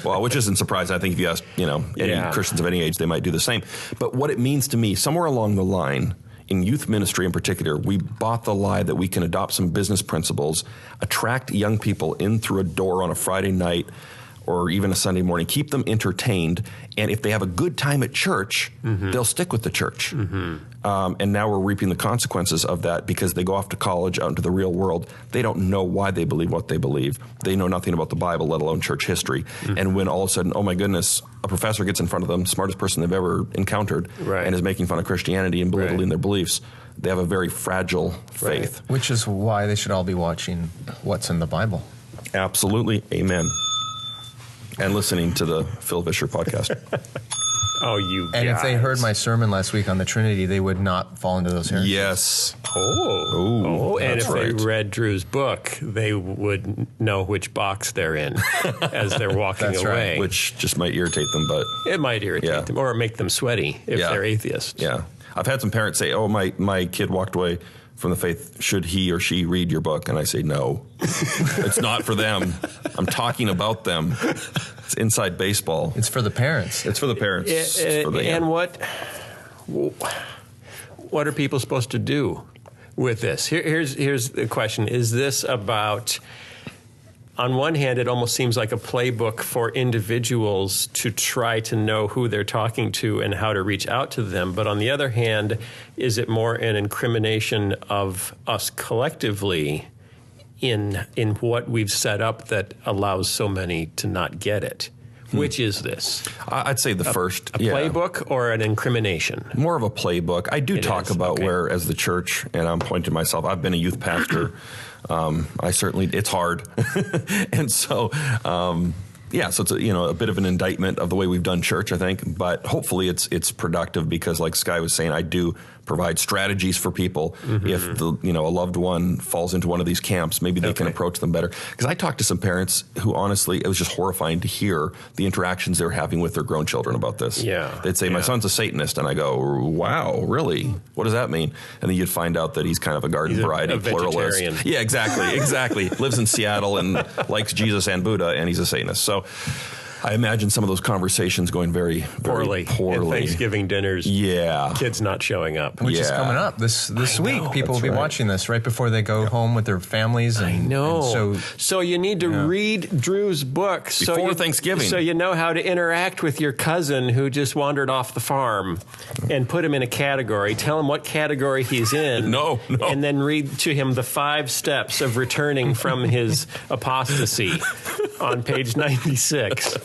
well, which isn't surprising. I think if you ask, any Christians of any age, they might do the same. But what it means to me, somewhere along the line, in youth ministry in particular, we bought the lie that we can adopt some business principles, attract young people in through a door on a Friday night or even a Sunday morning, keep them entertained, and if they have a good time at church, they'll stick with the church. And now we're reaping the consequences of that because they go off to college, out into the real world. They don't know why they believe what they believe. They know nothing about the Bible, let alone church history. And when all of a sudden, oh my goodness, a professor gets in front of them, smartest person they've ever encountered, and is making fun of Christianity and belittling their beliefs, they have a very fragile faith. Which is why they should all be watching What's in the Bible. Absolutely. Amen. And listening to the Phil Vischer podcast. Oh, you And guys. if they heard my sermon last week on the Trinity, they would not fall into those heresies. Yes. And if they read Drew's book, they would know which box they're in as they're walking That's away. right. Which just might irritate them, but It might irritate them or make them sweaty if they're atheists. yeah. I've had some parents say, "Oh, my kid walked away from the faith, should he or she read your book? And I say, no, it's not for them. I'm talking about them. It's inside baseball. It's for the parents. It's for the parents. It's for the, and what are people supposed to do with this? Here's the question. Is this about, on one hand, it almost seems like a playbook for individuals to try to know who they're talking to and how to reach out to them. But on the other hand, is it more an incrimination of us collectively in what we've set up that allows so many to not get it? Which is this? I'd say the first. A playbook or an incrimination? More of a playbook. I do talk about where, as the church, and I'm pointing to myself, I've been a youth pastor. It's hard. And so, so it's a bit of an indictment of the way we've done church, I think, but hopefully it's productive because, like Sky was saying, I do provide strategies for people. If a loved one falls into one of these camps, maybe they can approach them better. Because I talked to some parents who, honestly, it was just horrifying to hear the interactions they were having with their grown children about this. Yeah. They'd say, my son's a Satanist, and I go, wow, really? What does that mean? And then you'd find out that he's kind of a garden variety pluralist. Vegetarian. Yeah, exactly. Lives in Seattle and likes Jesus and Buddha, and he's a Satanist. So I imagine some of those conversations going very, very poorly. And Thanksgiving dinners. Yeah. Kids not showing up. Which is coming up this week. People will be watching this right before they go home with their families. And, I know. And so you need to read Drew's book before Thanksgiving, so you know how to interact with your cousin who just wandered off the farm, and put him in a category. Tell him what category he's in. No. And then read to him the 5 steps of returning from his apostasy on page 96.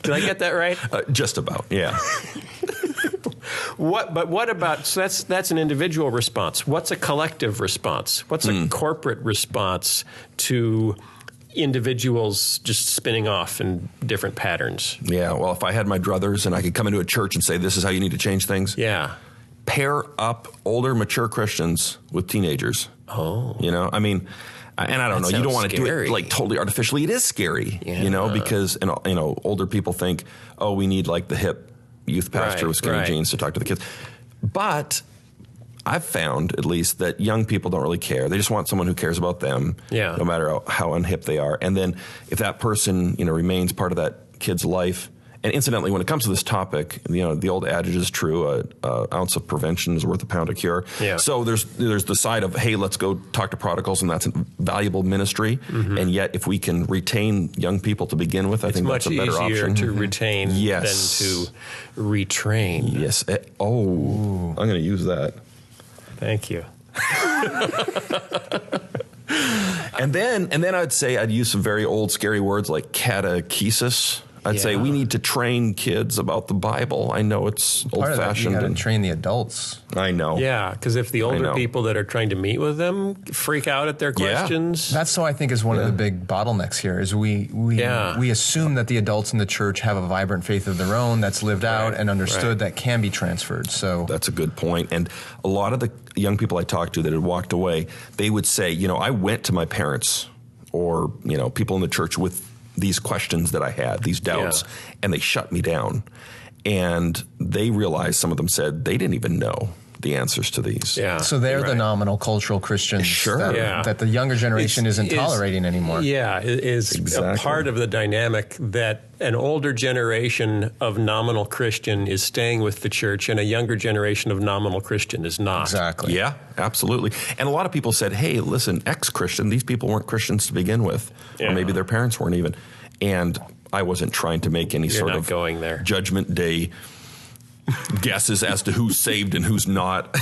Did I get that right? Just about, yeah. What about, so that's an individual response. What's a collective response? What's a corporate response to individuals just spinning off in different patterns? Yeah, well, if I had my druthers and I could come into a church and say, this is how you need to change things. Yeah. Pair up older, mature Christians with teenagers. Oh. I mean, and I don't know, you don't want to do it like totally artificially. It is scary, because older people think, oh, we need like the hip youth pastor with skinny jeans to talk to the kids. But I've found, at least, that young people don't really care. They just want someone who cares about them, no matter how unhip they are. And then if that person, remains part of that kid's life. And incidentally, when it comes to this topic, the old adage is true: an ounce of prevention is worth a pound of cure. Yeah. So there's the side of, hey, let's go talk to prodigals, and that's a valuable ministry. And yet, if we can retain young people to begin with, I think that's a better option. It's much easier to retain than to retrain. Yes. I'm going to use that. Thank you. And then I'd say I'd use some very old, scary words like catechesis. I'd say we need to train kids about the Bible. I know it's old-fashioned. You got to train the adults. I know. Yeah, because if the older people that are trying to meet with them freak out at their questions. That's so I think is one of the big bottlenecks here is we assume that the adults in the church have a vibrant faith of their own that's lived out and understood that can be transferred. So that's a good point. And a lot of the young people I talked to that had walked away, they would say, I went to my parents or, people in the church with these questions that I had, these doubts, and they shut me down. And they realized, some of them said, they didn't even know the answers to these. Yeah. So they're the nominal cultural Christians that the younger generation isn't tolerating anymore. Yeah, is a part of the dynamic that an older generation of nominal Christian is staying with the church and a younger generation of nominal Christian is not. Exactly. Yeah, absolutely. And a lot of people said, hey, listen, ex-Christian, these people weren't Christians to begin with. Or maybe their parents weren't even. And I wasn't trying to make any sort of going there. Judgment Day guesses as to who's saved and who's not.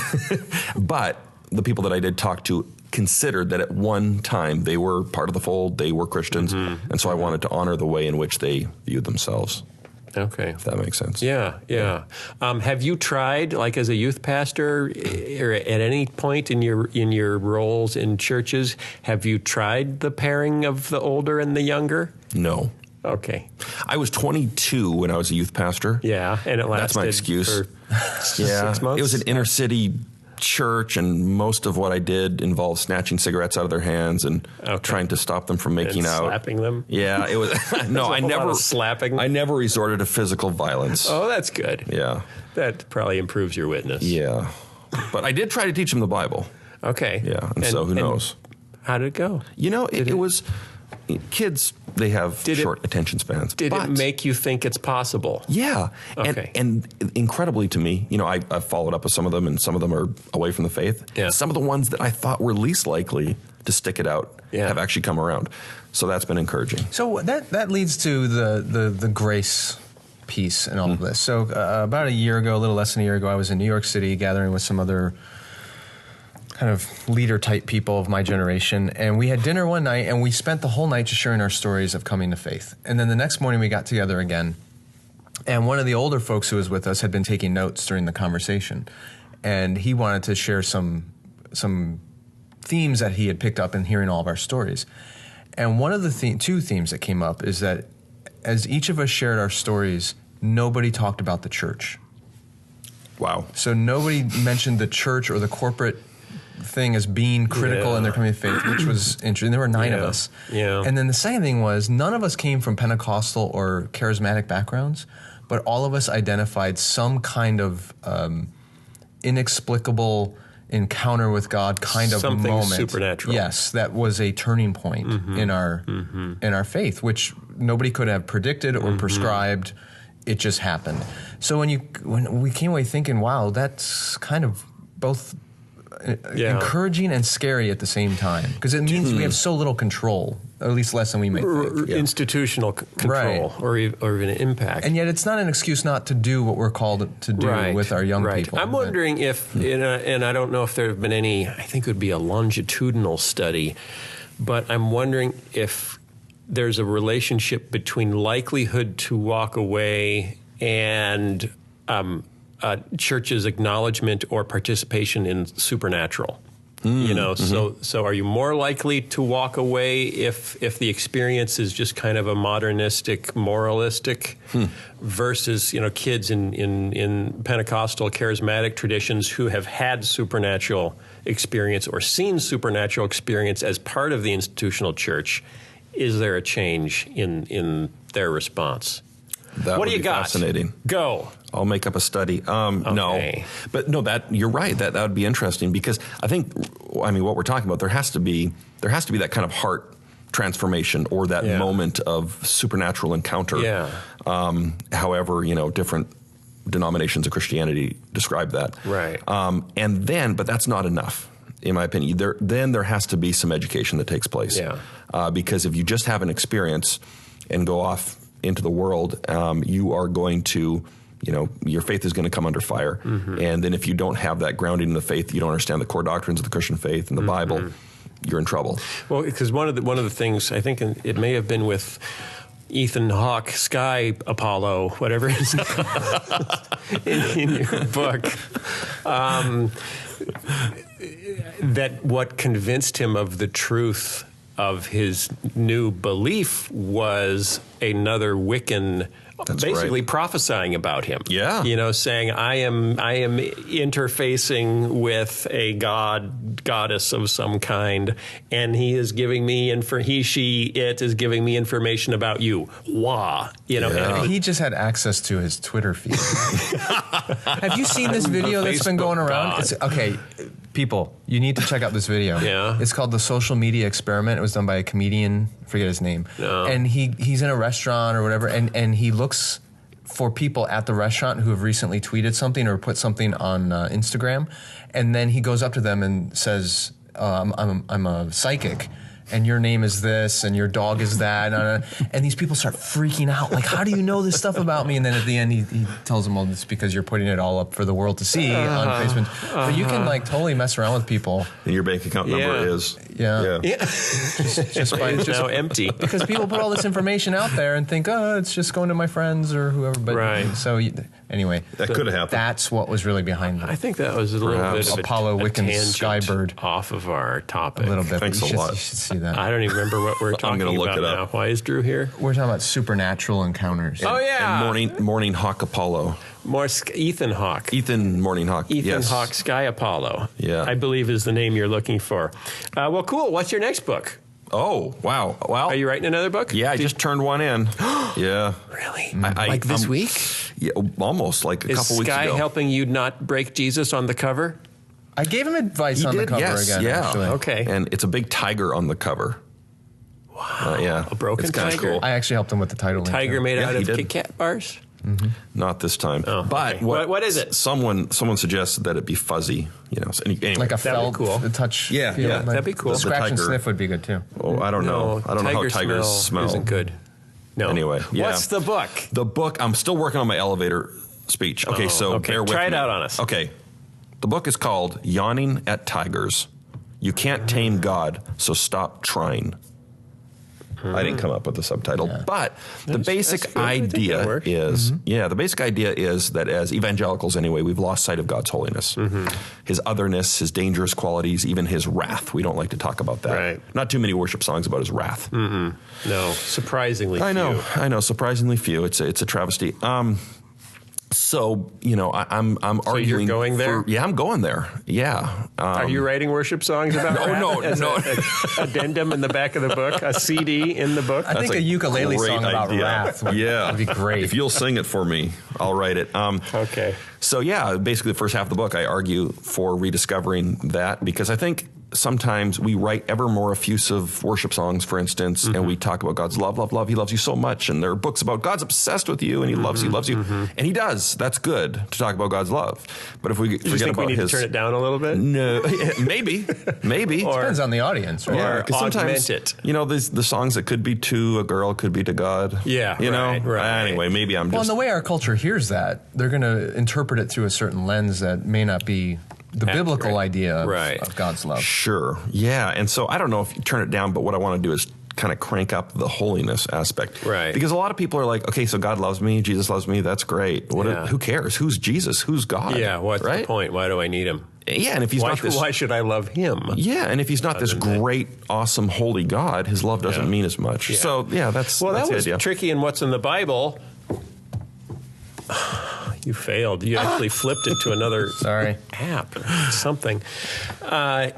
But the people that I did talk to considered that at one time they were part of the fold, they were Christians, and so I wanted to honor the way in which they viewed themselves. Okay. If that makes sense. Yeah. Have you tried, like as a youth pastor, or at any point in your roles in churches, have you tried the pairing of the older and the younger? No. Okay. I was 22 when I was a youth pastor. Yeah, and it lasted That's my excuse. for 6 months? It was an inner city church, and most of what I did involved snatching cigarettes out of their hands and trying to stop them from making out. Slapping them? Yeah, it was. No, I never slapping. I never resorted to physical violence. Oh, that's good. Yeah, that probably improves your witness. Yeah, but I did try to teach them the Bible. Okay. Yeah, and so who knows? How did it go? You know, it was kids. They have Did short attention spans. Did but it make you think it's possible? Yeah. Okay. And incredibly to me, you know, I've followed up with some of them, and some of them are away from the faith. Yeah. Some of the ones that I thought were least likely to stick it out have actually come around. So that's been encouraging. So that leads to the grace piece and all of this. So about a year ago, a little less than a year ago, I was in New York City gathering with some other kind of leader-type people of my generation, and we had dinner one night, and we spent the whole night just sharing our stories of coming to faith. And then the next morning, we got together again, and one of the older folks who was with us had been taking notes during the conversation, and he wanted to share some themes that he had picked up in hearing all of our stories. And one of the two themes that came up is that as each of us shared our stories, nobody talked about the church. Wow. So nobody mentioned the church or the corporate thing as being critical in their coming to faith, which was interesting. There were 9 of us. Yeah. And then the second thing was none of us came from Pentecostal or charismatic backgrounds, but all of us identified some kind of inexplicable encounter with God kind of Something moment. supernatural. Yes, that was a turning point in our faith, which nobody could have predicted or prescribed. It just happened. So when we came away thinking, wow, that's kind of both encouraging and scary at the same time, because it means we have so little control, or at least less than we may think. Institutional control, or even impact. And yet it's not an excuse not to do what we're called to do with our young people. I'm wondering if, and I don't know if there have been any, I think it would be a longitudinal study, but I'm wondering if there's a relationship between likelihood to walk away and church's acknowledgement or participation in supernatural. So are you more likely to walk away if the experience is just kind of a modernistic, moralistic versus, kids in Pentecostal charismatic traditions who have had supernatural experience or seen supernatural experience as part of the institutional church? Is there a change in their response? That what would do you be got? Fascinating. Go. I'll make up a study. No, but no, that you're right. That would be interesting, because I think, what we're talking about, there has to be that kind of heart transformation or that moment of supernatural encounter. Yeah. However, different denominations of Christianity describe that. Right. But that's not enough, in my opinion. There has to be some education that takes place. Yeah. Because if you just have an experience and go off into the world, you are going to, your faith is going to come under fire. And then if you don't have that grounding in the faith, you don't understand the core doctrines of the Christian faith and the Bible, you're in trouble. Well, because one of the things, I think it may have been with Ethan Hawke, Sky Apollo, whatever it is, in your book, that what convinced him of the truth of his new belief was another Wiccan basically prophesying about him. Yeah. Saying, I am interfacing with a goddess of some kind, and he is giving me, it is giving me information about you. Wah. He just had access to his Twitter feed. Have you seen this video that's been going around? People, you need to check out this video. Yeah. It's called The Social Media Experiment. It was done by a comedian, forget his name. No. And he's in a restaurant or whatever, and he looks for people at the restaurant who have recently tweeted something or put something on Instagram, and then he goes up to them and says, I'm a psychic, and your name is this, and your dog is that, and these people start freaking out, like, how do you know this stuff about me? And then at the end, he tells them, well, it's because you're putting it all up for the world to see on Facebook. But you can totally mess around with people. And your bank account number is just now empty, because people put all this information out there and think, it's just going to my friends or whoever. But so anyway, that could have happened. That's what was really behind it. I think that was a little bit of Apollo, Wiccan, tangent Skybird off of our topic. A little bit. Thanks a lot. You should see that. I don't even remember what we're talking gonna look about it up. now. Why is Drew here? We're talking about supernatural encounters. And morning Hawk Apollo. Ethan Hawke. Ethan Morning Hawk. Ethan Hawke, Sky Apollo. Yeah. I believe is the name you're looking for. Well, cool. What's your next book? Oh, wow. Well, Are you writing another book? Yeah, I just turned one in. Yeah. Really? Like this week? Yeah, almost like a couple weeks ago. Is Sky helping you not break Jesus on the cover? I gave him advice He on the did, cover yes, again. yeah. Actually. Okay. And it's a big tiger on the cover. Wow. Yeah. A broken it's kinda tiger? Cool. I actually helped him with the title. Tiger made Yeah, out he of did. Kit Kat bars? Not this time. Oh, but okay. What is it? Someone suggested that it be fuzzy. So anyway. Like a That'd be felt cool. touch. Yeah, feel, yeah. like That'd be cool. The scratch and tiger. sniff would be good too. Oh, I don't know. I don't know how tiger tigers smell. Isn't good. No. Anyway, yeah. What's the book? The book, I'm still working on my elevator speech. Okay, so okay. bear with Try me. it out on us. Okay. The book is called Yawning at Tigers. You can't tame God, so stop trying. I didn't come up with the subtitle, but the basic that's good. I think that idea works. is, the basic idea is that as evangelicals anyway, we've lost sight of God's holiness, his otherness, his dangerous qualities, even his wrath. We don't like to talk about that. Right. Not too many worship songs about his wrath. No, surprisingly I know, few. I know. Surprisingly few. It's a travesty. So I'm arguing. you're going there? I'm going there. Yeah. Are you writing worship songs about No, wrath? no. A addendum in the back of the book, a CD in the book. I think a ukulele great song about idea. wrath would be great. If you'll sing it for me, I'll write it. Okay. So basically the first half of the book, I argue for rediscovering that because I think sometimes we write ever more effusive worship songs, for instance, and we talk about God's love, love, love. He loves you so much. And there are books about God's obsessed with you and he loves you, loves you. And he does. That's good to talk about God's love. But if we Do you forget think we about need his... to turn it down a little bit? No, maybe. Or- Depends on the audience, right? Yeah, Or because sometimes augment it. the songs that could be to a girl could be to God. Yeah, you know. right. Anyway, maybe I'm Well, just and the way our culture hears that, they're going to interpret it through a certain lens that may not be the biblical idea of God's love. sure. Yeah, and so I don't know if you turn it down, but what I want to do is kind of crank up the holiness aspect. Right. Because a lot of people are like, okay, so God loves me, Jesus loves me, that's great. Who cares? Who's Jesus? Who's God? Yeah, what's right? the point? Why do I need him? Yeah, and if he's not this... Why should I love him? Yeah, and if he's not this great, awesome, holy God, his love doesn't mean as much. Yeah. So, that's Well, that's that the was idea. tricky in what's in the Bible. You failed. You actually flipped it to another Sorry. app. Something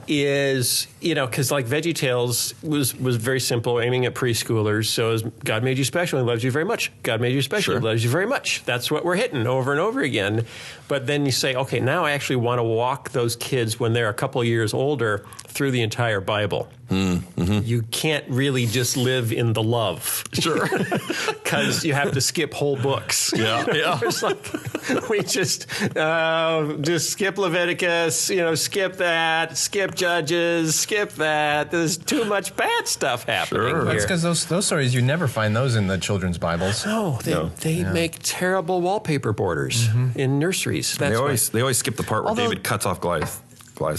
is, because like VeggieTales was very simple, aiming at preschoolers. So as God made you special, he loves you very much. God made you special, he loves you very much. That's what we're hitting over and over again. But then you say, okay, now I actually want to walk those kids when they're a couple of years older through the entire Bible. You can't really just live in the love. Sure. Because you have to skip whole books. Yeah. It's like, we just skip Leviticus, skip that, skip Judges, skip that. There's too much bad stuff happening Sure. That's here. because those stories, you never find those in the children's Bibles. No, they make terrible wallpaper borders in nurseries. That's They always skip the part where Although- David cuts off Goliath's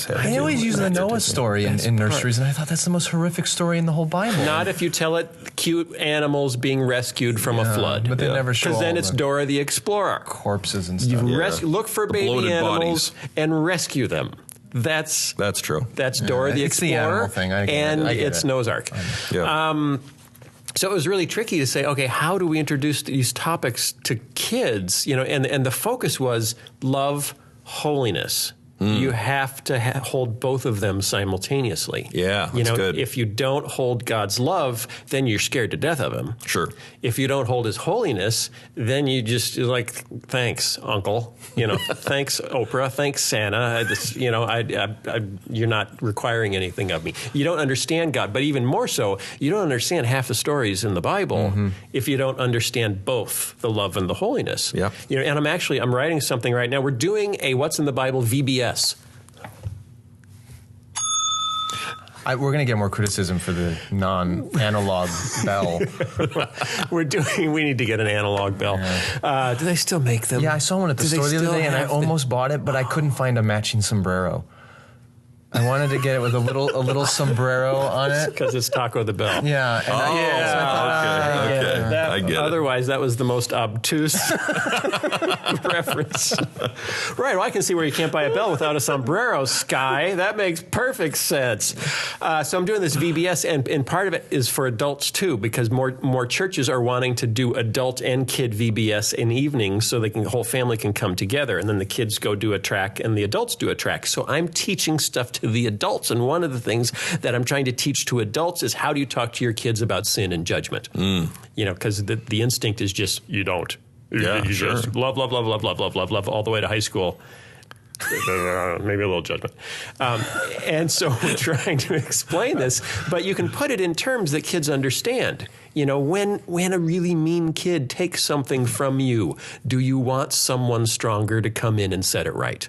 head. They always use the Noah story in nurseries, and I thought that's the most horrific story in the whole Bible. not if you tell it cute animals being rescued from a flood. But they never show Because then all it's the Dora the Explorer. corpses and You stuff. look for The baby bloated animals bodies. and rescue them. That's true. Dora the it's the Explorer, animal thing. I get it. and I get it's it. Noah's Ark. Yeah. So it was really tricky to say, okay, how do we introduce these topics to kids? And the focus was love, holiness. You have to hold both of them simultaneously. Yeah, that's good. If you don't hold God's love, then you're scared to death of him. Sure. If you don't hold his holiness, then you're like, thanks, Uncle. Thanks, Oprah. Thanks, Santa. You're not requiring anything of me. You don't understand God, but even more so, you don't understand half the stories in the Bible if you don't understand both the love and the holiness. Yeah. And I'm writing something right now. We're doing a What's in the Bible VBS. We're going to get more criticism for the non-analog bell. We need to get an analog bell. Do they still make them? Yeah, I saw one at the Do they store the other still day, and I have almost bought it, but I couldn't find a matching sombrero. I wanted to get it with a little sombrero on it. Because it's Taco the Bell. Yeah. And I get it. Otherwise, that was the most obtuse reference. Right. Well, I can see where you can't buy a bell without a sombrero, Sky. That makes perfect sense. So I'm doing this VBS, and part of it is for adults, too, because more churches are wanting to do adult and kid VBS in evenings so the whole family can come together, and then the kids go do a track and the adults do a track. So I'm teaching stuff to the adults, and one of the things that I'm trying to teach to adults is how do you talk to your kids about sin and judgment? Because the instinct is just you don't. Yeah, you sure. just love all the way to high school. maybe a little judgment. And so we're trying to explain this, but you can put it in terms that kids understand. You know, when a really mean kid takes something from you, do you want someone stronger to come in and set it right?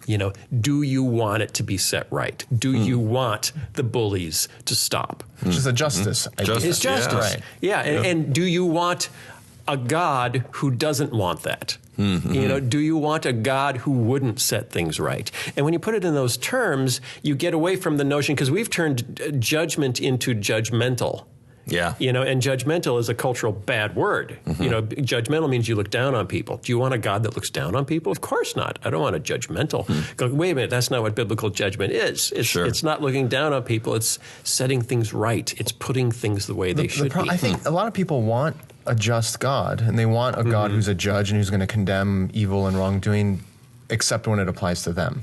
You know, do you want it to be set right? Do you want the bullies to stop? Which is a justice. It's justice. Right. Yeah, and do you want a God who doesn't want that? You know, do you want a God who wouldn't set things right? And when you put it in those terms, you get away from the notion, because we've turned judgment into judgmental. Yeah. You know, and judgmental is a cultural bad word. You know, judgmental means you look down on people. Do you want a God that looks down on people? Of course not. I don't want a judgmental. Go, wait a minute, that's not what biblical judgment is. It's not looking down on people. It's setting things right. It's putting things the way they should be. I think a lot of people want a just God, and they want a God who's a judge and who's going to condemn evil and wrongdoing, except when it applies to them.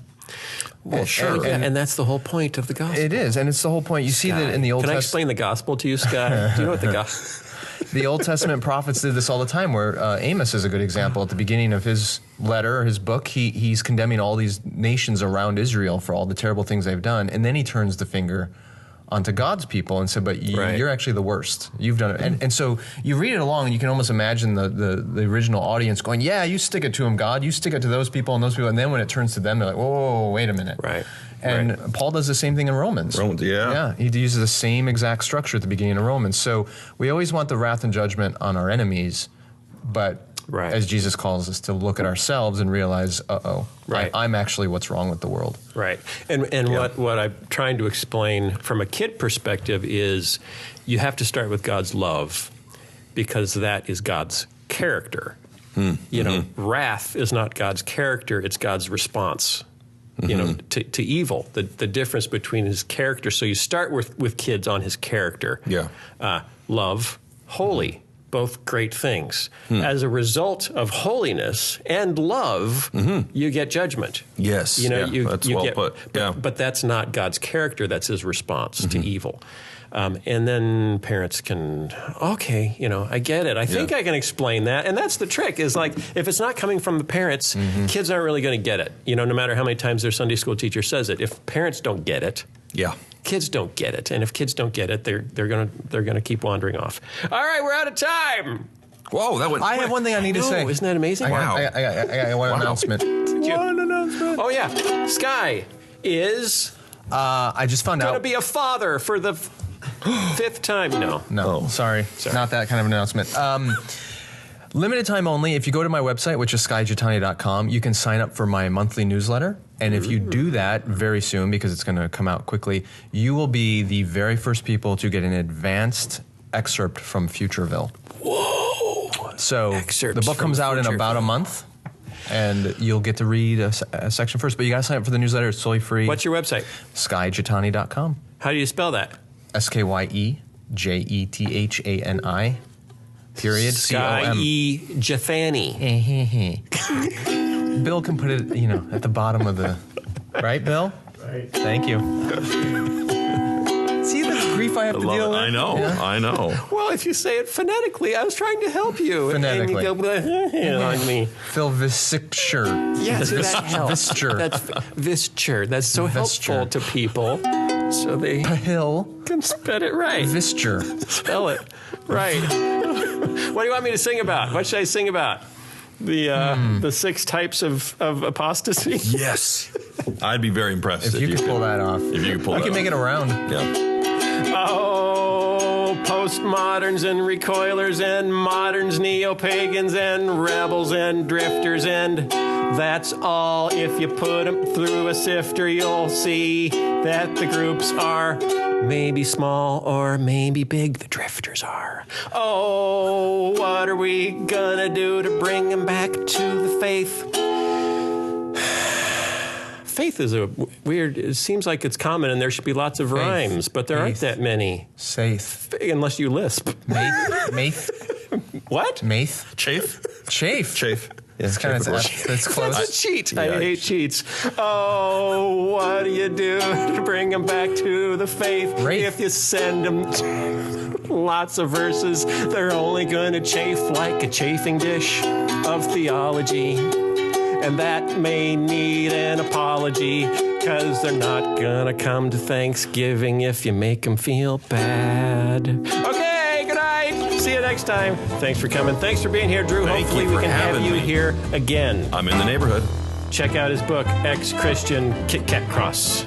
Well, sure. And that's the whole point of the gospel. It is, and it's the whole point. You see that in the Old Testament. Can I explain the gospel to you, Scott? Do you know what the gospel? The Old Testament prophets did this all the time, where Amos is a good example. At the beginning of his letter, his book, he's condemning all these nations around Israel for all the terrible things they've done, and then he turns the finger onto God's people and said, but you're actually the worst. You've done it. And so you read it along and you can almost imagine the original audience going, yeah, you stick it to them, God. You stick it to those people and those people. And then when it turns to them, they're like, whoa, wait a minute. Right. And Paul does the same thing in Romans. Yeah. He uses the same exact structure at the beginning of Romans. So we always want the wrath and judgment on our enemies, but as Jesus calls us to look at ourselves and realize, I'm actually what's wrong with the world. Right. And what I'm trying to explain from a kid perspective is you have to start with God's love, because that is God's character. You know, wrath is not God's character, it's God's response. You know, to evil, the difference between his character. So you start with kids on his character. Love, holy. Both great things. As a result of holiness and love, you get judgment. Yes. You know, that's well put. But that's not God's character. That's his response to evil. And then parents can, you know, I get it. I think I can explain that. And that's the trick, is like, if it's not coming from the parents, kids aren't really going to get it. You know, no matter how many times their Sunday school teacher says it. If parents don't get it, kids don't get it. And if kids don't get it, they're gonna keep wandering off. All right, we're out of time. Whoa, that went quick. I have one thing I need to say. Isn't that amazing? I got one announcement. One announcement. Oh, yeah. Sky is I just found going to out. be a father for the fifth time. No, sorry. Not that kind of an announcement. Limited time only. If you go to my website, which is skyjatani.com, you can sign up for my monthly newsletter. And if you do that very soon, because it's going to come out quickly, you will be the very first people to get an advanced excerpt from Futureville. Whoa! So Excerpts the book comes out in Futureville. about a month, and you'll get to read a section first. But you got to sign up for the newsletter. It's totally free. What's your website? Skyjatani.com. How do you spell that? SKYEJETHANI. Period. Sky E. Jathani. Bill can put it, you know, at the bottom of the... Right, Bill? Right. Thank you. See the grief I have to deal with? I know. Yeah. I know. Well, if you say it phonetically, I was trying to help you. Phonetically. And you go on me. Phil Vischer. Yes, that helps. Vischer. That's Vischer. That's so helpful Vischer. to people, so they Hill. can spell it right. Vischer. Spell it right. What do you want me to sing about? What should I sing about? The 6 types of apostasy? Yes. I'd be very impressed If you could pull that off. If you could pull I that can make off. it around. Yeah. Oh, postmoderns and recoilers and moderns, neo-pagans and rebels and drifters, and that's all. If you put them through a sifter, you'll see that the groups are maybe small or maybe big. The drifters are. Oh, what are we gonna do to bring them back to the faith? Faith is a weird, it seems like it's common and there should be lots of rhymes, but there aren't that many. Safe. Unless you lisp. Maith. What? Maith. Chafe? Chafe. Chafe. It's kind of that's close. That's a cheat. I hate cheats. Oh, what do you do to bring them back to the faith? Wraith. If you send them lots of verses, they're only going to chafe like a chafing dish of theology. and that may need an apology, 'cause they're not gonna come to Thanksgiving if you make them feel bad. Okay, good night. See you next time. Thanks for coming. Thanks for being here, Drew. Thank Hopefully you we for can have having you me. here again. I'm in the neighborhood. Check out his book, Ex-Christian Kit Kat Cross.